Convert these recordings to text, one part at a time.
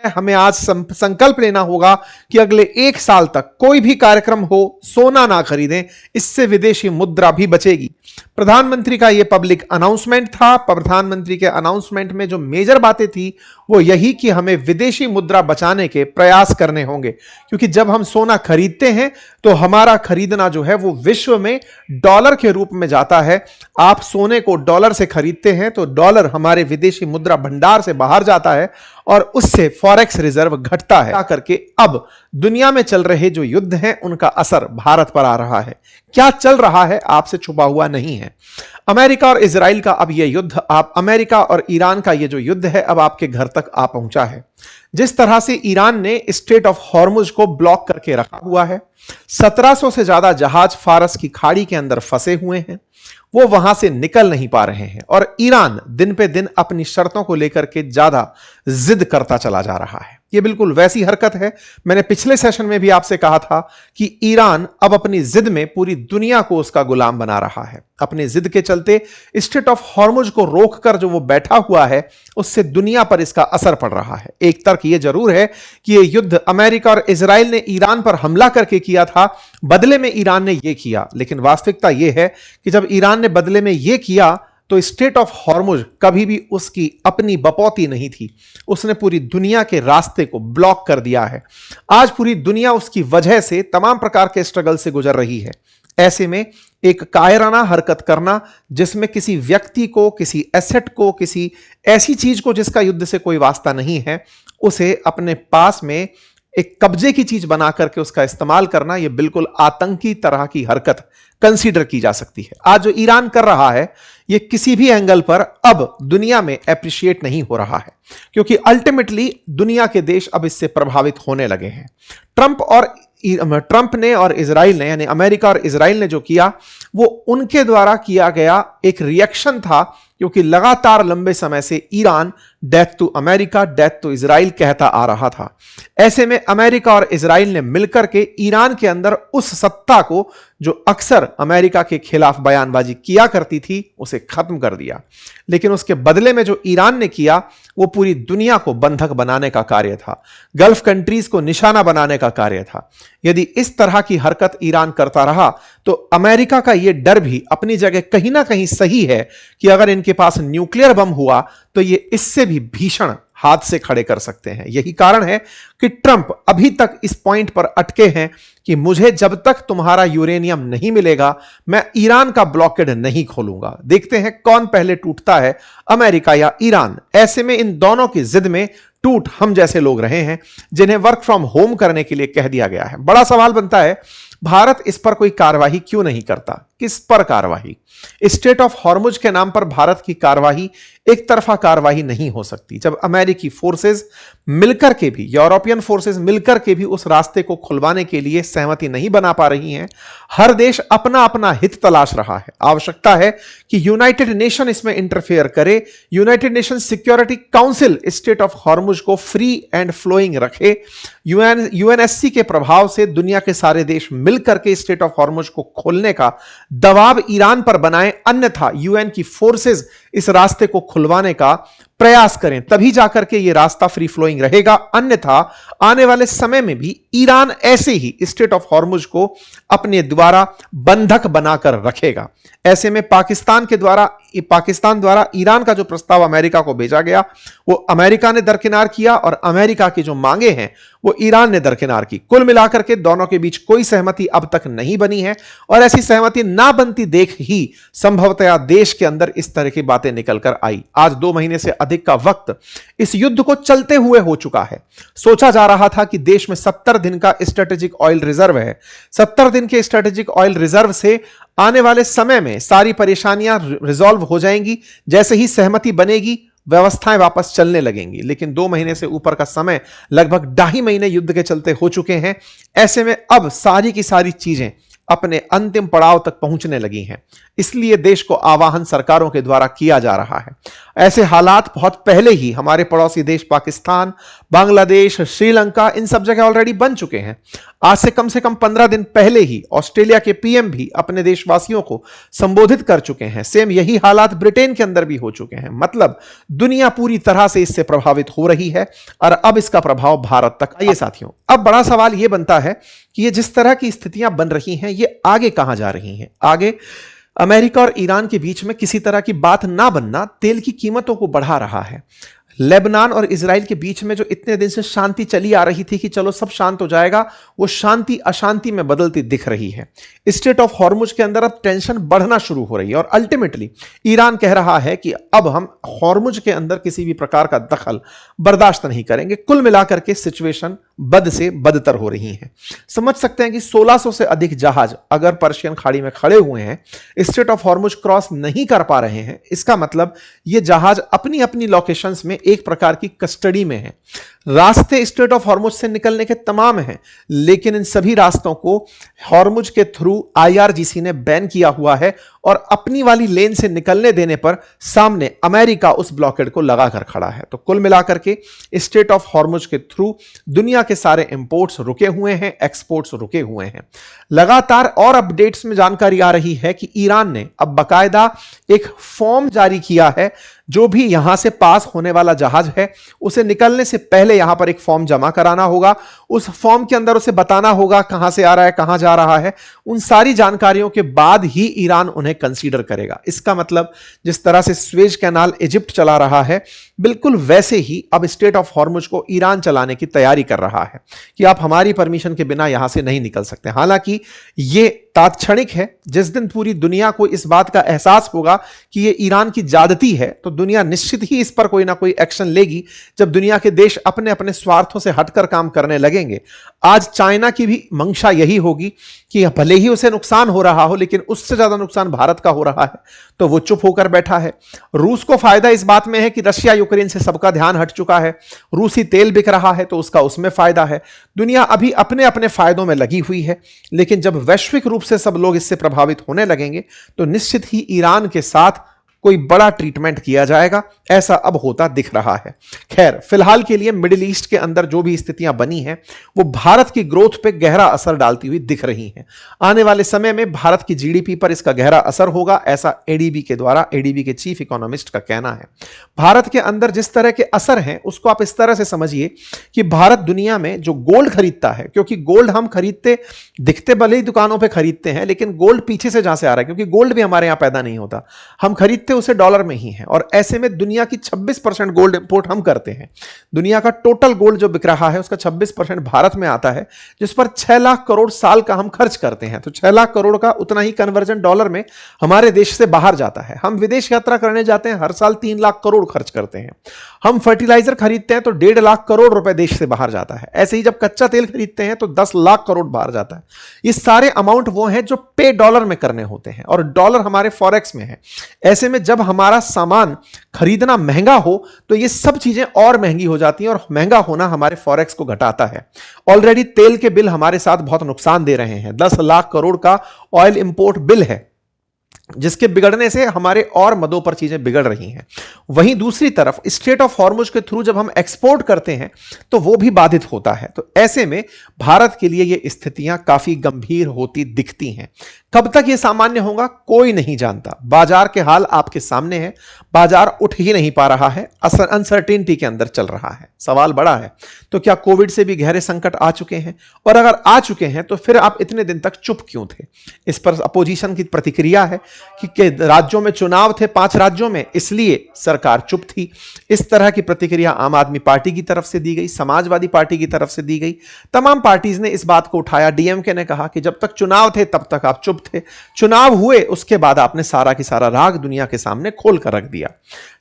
हमें आज संकल्प लेना होगा कि अगले 1 साल तक कोई भी कार्यक्रम हो, सोना ना खरीदें, इससे विदेशी मुद्रा भी बचेगी। प्रधानमंत्री का यह पब्लिक अनाउंसमेंट था। प्रधानमंत्री के अनाउंसमेंट में जो मेजर बातें थी वो यही कि हमें विदेशी मुद्रा बचाने के प्रयास करने होंगे, क्योंकि जब हम सोना खरीदते हैं तो हमारा खरीदना जो है वो विश्व में डॉलर के रूप में जाता है। आप सोने को डॉलर से खरीदते हैं तो डॉलर हमारे विदेशी मुद्रा भंडार से बाहर जाता है और उससे फॉरेक्स रिजर्व घटता है। करके अब दुनिया में चल रहे जो युद्ध हैं उनका असर भारत पर आ रहा है। क्या चल रहा है आपसे छुपा हुआ नहीं है। अमेरिका और इजराइल का अब यह युद्ध, अमेरिका और ईरान का यह जो युद्ध है अब आपके घर तक आ पहुंचा है। जिस तरह से ईरान ने स्ट्रेट ऑफ हॉर्मुज को ब्लॉक करके रखा हुआ है, 1700 से ज्यादा जहाज फारस की खाड़ी के अंदर फंसे हुए हैं, वो वहां से निकल नहीं पा रहे हैं और ईरान दिन पे दिन अपनी शर्तों को लेकर के ज्यादा जिद करता चला जा रहा है। ये बिल्कुल वैसी हरकत है, मैंने पिछले सेशन में भी आपसे कहा था कि ईरान अब अपनी जिद में पूरी दुनिया को उसका गुलाम बना रहा है। अपनी जिद के चलते स्ट्रेट ऑफ हॉर्मुज को रोककर जो वो बैठा हुआ है उससे दुनिया पर इसका असर पड़ रहा है। एक तर्क ये जरूर है कि ये युद्ध अमेरिका और इजराइल ने ईरान पर हमला करके किया था, बदले में ईरान ने यह किया, लेकिन वास्तविकता यह है कि जब ईरान ने बदले में यह किया तो स्ट्रेट ऑफ हॉर्मुज कभी भी उसकी अपनी बपौती नहीं थी। उसने पूरी दुनिया के रास्ते को ब्लॉक कर दिया है। आज पूरी दुनिया उसकी वजह से तमाम प्रकार के स्ट्रगल से गुजर रही है। ऐसे में एक कायराना हरकत करना जिसमें किसी व्यक्ति को, किसी एसेट को, किसी ऐसी चीज को जिसका युद्ध से कोई वास्ता नहीं है, उसे अपने पास में एक कब्जे की चीज बना करके उसका इस्तेमाल करना, यह बिल्कुल आतंकी तरह की हरकत कंसीडर की जा सकती है। आज जो ईरान कर रहा है यह किसी भी एंगल पर अब दुनिया में एप्रिशिएट नहीं हो रहा है, क्योंकि अल्टीमेटली दुनिया के देश अब इससे प्रभावित होने लगे हैं। ट्रंप ने और इजराइल ने, यानी अमेरिका और इजराइल ने जो किया वो उनके द्वारा किया गया एक रिएक्शन था, क्योंकि लगातार लंबे समय से Iran death to America, death to Israel कहता आ रहा था। ऐसे में अमेरिका और इजराइल ने मिलकर के ईरान के अंदर उस सत्ता को जो अक्सर अमेरिका के खिलाफ बयानबाजी किया करती थी उसे खत्म कर दिया। लेकिन उसके बदले में जो ईरान ने किया वो पूरी दुनिया को बंधक बनाने का कार्य था, गल्फ कंट्रीज को निशाना बनाने का कार्य था। यदि इस तरह की हरकत ईरान करता रहा तो अमेरिका का यह डर भी अपनी जगह कहीं ना कहीं सही है कि अगर इनके पास न्यूक्लियर बम हुआ तो ये इससे भी भीषण हादसे खड़े कर सकते हैं। यही कारण है कि ट्रंप अभी तक इस पॉइंट पर अटके हैं कि मुझे जब तक तुम्हारा यूरेनियम नहीं मिलेगा मैं ईरान का ब्लॉकेड नहीं खोलूंगा। देखते हैं कौन पहले टूटता है, अमेरिका या ईरान। ऐसे में इन दोनों की जिद में टूट हम जैसे लोग रहे हैं जिन्हें वर्क फ्रॉम होम करने के लिए कह दिया गया है। बड़ा सवाल बनता है भारत इस पर कोई कार्रवाई क्यों नहीं करता। किस पर कार्रवाई? स्ट्रेट ऑफ हॉर्मुज के नाम पर भारत की कार्रवाई एक तरफा कार्रवाई नहीं हो सकती। जब अमेरिकी फोर्सेस मिलकर के भी, यूरोपियन फोर्सेस मिलकर के भी उस रास्ते को खुलवाने के लिए सहमति नहीं बना पा रही हैं, हर देश अपना अपना हित तलाश रहा है। आवश्यकता है कि यूनाइटेड नेशन इसमें इंटरफेयर करे। United nation security council straight of Hormuz को फ्री एंड फ्लोइंग रखे। यूएनएससी के प्रभाव से दुनिया के सारे देश मिलकर के स्ट्रेट ऑफ हॉर्मुज को खोलने का दबाव ईरान पर बनाएं, अन्यथा यूएन की फोर्सेस इस रास्ते को खुलवाने का प्रयास करें, तभी जाकर के यह रास्ता फ्री फ्लोइंग रहेगा। अन्यथा आने वाले समय में भी ईरान ऐसे ही स्ट्रेट ऑफ हॉर्मुज को अपने द्वारा बंधक बनाकर रखेगा। ऐसे में पाकिस्तान द्वारा ईरान का जो प्रस्ताव अमेरिका को भेजा गया वो अमेरिका ने दरकिनार किया और अमेरिका की जो मांगे हैं वो ईरान ने दरकिनार की। कुल मिलाकर के दोनों के बीच कोई सहमति अब तक नहीं बनी है और ऐसी सहमति ना बनती देख ही संभवतया देश के अंदर इस तरह की बातें निकलकर आई। आज 2 महीने से अधिक का वक्त इस युद्ध को चलते हुए हो चुका है। सोचा जा रहा था कि देश में 70 दिन का स्ट्रेटेजिक ऑयल रिजर्व है। 70 दिन के स्ट्रेटेजिक ऑयल रिजर्व से आने वाले समय में सारी परेशानियां रिजॉल्व हो जाएंगी। जैसे ही सहमति बनेगी व्यवस्थाएं वापस चलने लगेंगी। लेकिन 2 महीने से ऊपर का समय, लगभग 2.5 महीने युद्ध के चलते हो चुके हैं। ऐसे में अब सारी की सारी चीजें अपने अंतिम पड़ाव तक पहुंचने लगी हैं। इसलिए देश को आह्वान सरकारों के द्वारा किया जा रहा है। ऐसे हालात बहुत पहले ही हमारे पड़ोसी देश पाकिस्तान, बांग्लादेश, श्रीलंका, इन सब जगह ऑलरेडी बन चुके हैं। आज से कम 15 दिन पहले ही ऑस्ट्रेलिया के पीएम भी अपने देशवासियों को संबोधित कर चुके हैं। सेम यही हालात ब्रिटेन के अंदर भी हो चुके हैं। मतलब दुनिया पूरी तरह से इससे प्रभावित हो रही है और अब इसका प्रभाव भारत तक। आइए साथियों, अब बड़ा सवाल यह बनता है कि ये जिस तरह की स्थितियां बन रही हैं, ये आगे कहां जा रही हैं। आगे अमेरिका और ईरान के बीच में किसी तरह की बात ना बनना तेल की कीमतों को बढ़ा रहा है। लेबनान और इजराइल के बीच में जो इतने दिन से शांति चली आ रही थी कि चलो सब शांत हो जाएगा, वो शांति अशांति में बदलती दिख रही है। स्ट्रेट ऑफ हॉर्मुज के अंदर अब टेंशन बढ़ना शुरू हो रही है और अल्टीमेटली ईरान कह रहा है कि अब हम हॉर्मुज के अंदर किसी भी प्रकार का दखल बर्दाश्त नहीं करेंगे। कुल मिलाकर के सिचुएशन बद से बदतर हो रही है। समझ सकते हैं कि 1600 से अधिक जहाज अगर पर्शियन खाड़ी में खड़े हुए हैं, स्ट्रेट ऑफ हॉर्मुज क्रॉस नहीं कर पा रहे हैं, इसका मतलब ये जहाज अपनी अपनी लोकेशंस में एक प्रकार की कस्टडी में है। रास्ते स्ट्रेट ऑफ हॉर्मुज से निकलने के तमाम हैं, लेकिन इन सभी रास्तों को हॉर्मुज के थ्रू आईआरजीसी ने बैन किया हुआ है और अपनी वाली लेन से निकलने देने पर सामने अमेरिका उस ब्लॉकेड को लगाकर खड़ा है। तो कुल मिलाकर के स्ट्रेट ऑफ हॉर्मुज के थ्रू दुनिया के सारे इंपोर्ट्स रुके हुए हैं, एक्सपोर्ट्स रुके हुए हैं। लगातार और अपडेट्स में जानकारी आ रही है कि ईरान ने अब बकायदा एक फॉर्म जारी किया है। जो भी यहां से पास होने वाला जहाज है, उसे निकलने से पहले यहां पर एक फॉर्म जमा कराना होगा। उस फॉर्म के अंदर उसे बताना होगा कहां से आ रहा है, कहां जा रहा है। उन सारी जानकारियों के बाद ही ईरान उन्हें कंसीडर करेगा। इसका मतलब जिस तरह से स्वेज कैनाल इजिप्ट चला रहा है, बिल्कुल वैसे ही अब स्ट्रेट ऑफ हॉर्मुज को ईरान चलाने की तैयारी कर रहा है कि आप हमारी परमिशन के बिना यहां से नहीं निकल सकते। हालांकि यह तात्क्षणिक है। जिस दिन पूरी दुनिया को इस बात का एहसास होगा कि यह ईरान की ज्यादती है, तो दुनिया निश्चित ही इस पर कोई ना कोई एक्शन लेगी। जब दुनिया के देश अपने अपने स्वार्थों से हटकर काम करने लगेंगे। आज चाइना की भी मंशा यही होगी कि भले ही उसे नुकसान हो रहा हो, लेकिन उससे ज्यादा नुकसान भारत का हो रहा है, तो वो चुप होकर बैठा है। रूस को फायदा इस बात में है कि रशिया यूक्रेन से सबका ध्यान हट चुका है। रूसी तेल बिक रहा है तो उसका उसमें फायदा है। दुनिया अभी अपने अपने फायदों में लगी हुई है, लेकिन जब वैश्विक रूप से सब लोग इससे प्रभावित होने लगेंगे, तो निश्चित ही ईरान के साथ कोई बड़ा ट्रीटमेंट किया जाएगा। ऐसा अब होता दिख रहा है। खैर, फिलहाल के लिए मिडिल ईस्ट के अंदर जो भी स्थितियां बनी हैं, वो भारत की ग्रोथ पे गहरा असर डालती हुई दिख रही हैं। आने वाले समय में भारत की जीडीपी पर इसका गहरा असर होगा, ऐसा एडीबी के द्वारा, एडीबी के चीफ इकोनॉमिस्ट का कहना है। भारत के अंदर जिस तरह के असर हैं, उसको आप इस तरह से समझिए कि भारत दुनिया में जो गोल्ड खरीदता है, क्योंकि गोल्ड हम खरीदते दिखते भले ही दुकानों पर खरीदते हैं, लेकिन गोल्ड पीछे से जहां से आ रहा है, क्योंकि गोल्ड भी हमारे यहां पैदा नहीं होता, हम खरीदते उसे डॉलर में ही है। और ऐसे में दुनिया की 26% गोल्ड इंपोर्ट हम करते हैं। दुनिया का टोटल गोल्ड जो बिक रहा है, उसका 26% भारत में आता है, जिस पर 6 लाख करोड़ साल का हम खर्च करते हैं। तो 6 लाख करोड़ का उतना ही कन्वर्जन डॉलर में हमारे देश से बाहर जाता है। हम विदेश यात्रा करने जाते हैं, हर साल 3 लाख करोड़ खर्च करते हैं। हम फर्टिलाइजर खरीदते हैं तो 1.5 लाख करोड़ रुपए देश से बाहर जाता है। ऐसे ही जब कच्चा तेल खरीदते हैं तो 10 लाख करोड़ बाहर जाता है। ये सारे अमाउंट वो हैं जो पे डॉलर में करने होते हैं, और डॉलर हमारे फॉरेक्स में है। ऐसे में जब हमारा सामान खरीदना महंगा हो, तो ये सब चीजें और महंगी हो जाती हैं, और महंगा होना हमारे फॉरेक्स को घटाता है। ऑलरेडी तेल के बिल हमारे साथ बहुत नुकसान दे रहे हैं। 10 लाख करोड़ का ऑयल इंपोर्ट बिल है, जिसके बिगड़ने से हमारे और मदों पर चीजें बिगड़ रही हैं। वहीं दूसरी तरफ स्ट्रेट ऑफ हॉर्मुज के थ्रू जब हम एक्सपोर्ट करते हैं, तो वो भी बाधित होता है। तो ऐसे में भारत के लिए ये स्थितियां काफी गंभीर होती दिखती हैं। कब तक ये सामान्य होगा, कोई नहीं जानता। बाजार के हाल आपके सामने है। बाजार उठ ही नहीं पा रहा है, अनसर्टेनिटी के अंदर चल रहा है। सवाल बड़ा है, तो क्या कोविड से भी गहरे संकट आ चुके हैं? और अगर आ चुके हैं, तो फिर आप इतने दिन तक चुप क्यों थे? इस पर अपोजिशन की प्रतिक्रिया है कि राज्यों में चुनाव थे, 5 राज्यों में, इसलिए सरकार चुप थी। इस तरह की प्रतिक्रिया आम आदमी पार्टी की तरफ से दी गई, समाजवादी पार्टी की तरफ से दी गई। तमाम पार्टीज ने इस बात को उठाया। डीएमके ने कहा कि जब तक चुनाव थे तब तक आप चुप थे, चुनाव हुए उसके बाद आपने सारा की सारा राग दुनिया के सामने खोल कर रख दिया।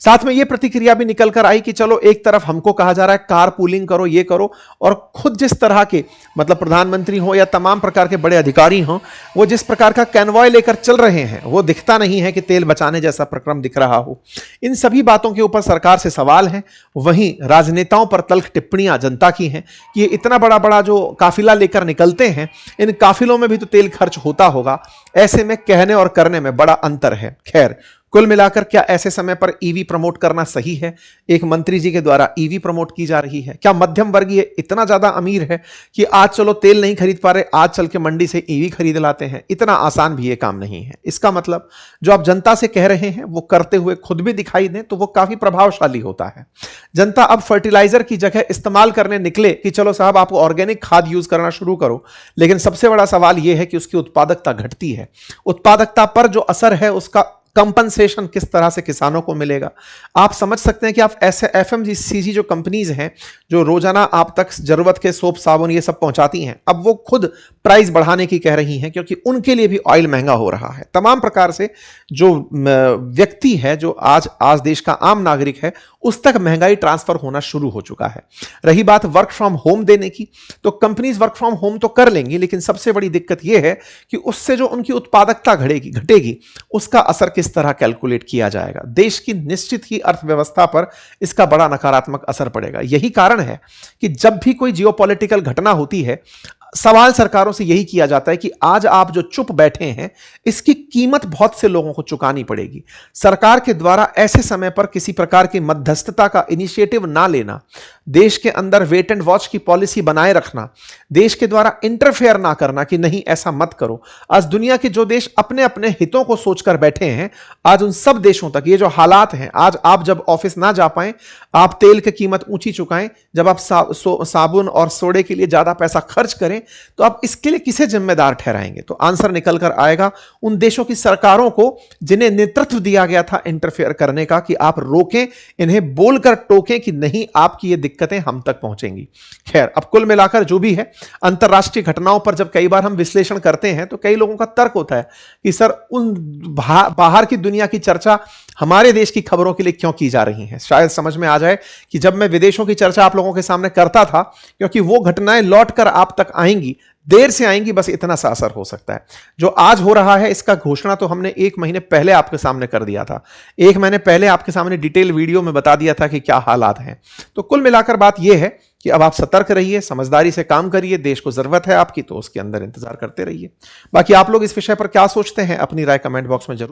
साथ में यह प्रतिक्रिया भी निकल कर आई कि चलो, एक तरफ हमको कहा जा रहा है कार पूलिंग करो, ये करो, और खुद जिस तरह के मतलब प्रधानमंत्री हो या तमाम प्रकार के बड़े अधिकारी हों, वो जिस प्रकार का कैनवॉय लेकर चल रहे हैं, वो वो दिखता नहीं है कि तेल बचाने जैसा प्रक्रम दिख रहा हो। इन सभी बातों के ऊपर सरकार से सवाल हैं। वहीं राजनेताओं पर तल्ख टिप्पणियां जनता की हैं कि ये इतना बड़ा बड़ा जो काफिला लेकर निकलते हैं, इन काफिलों में भी तो तेल खर्च होता होगा। ऐसे में कहने और करने में बड़ा अंतर है। खैर, कुल मिलाकर क्या ऐसे समय पर ईवी प्रमोट करना सही है? एक मंत्री जी के द्वारा ईवी प्रमोट की जा रही है। क्या मध्यम वर्गीय इतना ज्यादा अमीर है कि आज चलो तेल नहीं खरीद पा रहे, आज चल के मंडी से ईवी खरीद लाते हैं? इतना आसान भी ये काम नहीं है। इसका मतलब जो आप जनता से कह रहे हैं वो करते हुए खुद भी दिखाई दें तो वो काफी प्रभावशाली होता है। जनता अब फर्टिलाइजर की जगह इस्तेमाल करने निकले कि चलो साहब आप ऑर्गेनिक खाद यूज करना शुरू करो, लेकिन सबसे बड़ा सवाल यह है कि उसकी उत्पादकता घटती है। उत्पादकता पर जो असर है उसका कंपनसेशन किस तरह से किसानों को मिलेगा? आप समझ सकते हैं कि आप ऐसे एफएमसीजी जो कंपनीज हैं जो रोजाना आप तक जरूरत के सोप साबुन ये सब पहुंचाती हैं, अब वो खुद प्राइस बढ़ाने की कह रही हैं क्योंकि उनके लिए भी ऑयल महंगा हो रहा है। तमाम प्रकार से जो व्यक्ति है, जो आज देश का आम नागरिक है, उस तक महंगाई ट्रांसफर होना शुरू हो चुका है। रही बात वर्क फ्रॉम होम देने की, तो कंपनीज वर्क फ्रॉम होम तो कर लेंगी, लेकिन सबसे बड़ी दिक्कत यह है कि उससे जो उनकी उत्पादकता घटेगी उसका असर किस तरह कैलकुलेट किया जाएगा? देश की निश्चित ही अर्थव्यवस्था पर इसका बड़ा नकारात्मक असर पड़ेगा। यही कारण है कि जब भी कोई जियोपॉलिटिकल घटना होती है, सवाल सरकारों से यही किया जाता है कि आज आप जो चुप बैठे हैं, इसकी कीमत बहुत से लोगों को चुकानी पड़ेगी। सरकार के द्वारा ऐसे समय पर किसी प्रकार की मध्यस्थता का इनिशिएटिव ना लेना, देश के अंदर वेट एंड वॉच की पॉलिसी बनाए रखना, देश के द्वारा इंटरफेयर ना करना कि नहीं ऐसा मत करो। आज दुनिया के जो देश अपने अपने हितों को सोचकर बैठे हैं, आज उन सब देशों तक ये जो हालात हैं, आज आप जब ऑफिस ना जा पाएं, आप तेल की कीमत ऊंची चुकाएं, जब आप साबुन और सोडे के लिए ज्यादा पैसा खर्च करें, तो आप इसके लिए किसे जिम्मेदार ठहराएंगे? तो आंसर निकल कर आएगा उन देशों की सरकारों को जिन्हें नेतृत्व दिया गया था इंटरफेयर करने का, कि आप रोकें, इन्हें बोलकर टोकें कि नहीं आपकी ये दिक्कतें हम तक पहुंचेंगी। खैर, अब कुल मिलाकर जो भी है, अंतरराष्ट्रीय घटनाओं पर जब कई बार हम विश्लेषण करते हैं तो कई लोगों का तर्क होता है कि सर उन बाहर की दुनिया की चर्चा हमारे देश की खबरों के लिए क्यों की जा रही है? शायद समझ में आ जाए कि जब मैं विदेशों की चर्चा आप लोगों के सामने करता था, क्योंकि वो घटनाएं लौट कर आप तक आएंगी, देर से आएंगी, बस इतना सा असर हो सकता है। जो आज हो रहा है इसका घोषणा तो हमने 1 महीने पहले आपके सामने कर दिया था। 1 महीने पहले आपके सामने डिटेल वीडियो में बता दिया था कि क्या हालात हैं। तो कुल मिलाकर बात यह है कि अब आप सतर्क रहिए, समझदारी से काम करिए, देश को जरूरत है आपकी, तो उसके अंदर इंतजार करते रहिए। बाकी आप लोग इस विषय पर क्या सोचते हैं, अपनी राय कमेंट बॉक्स में जरूर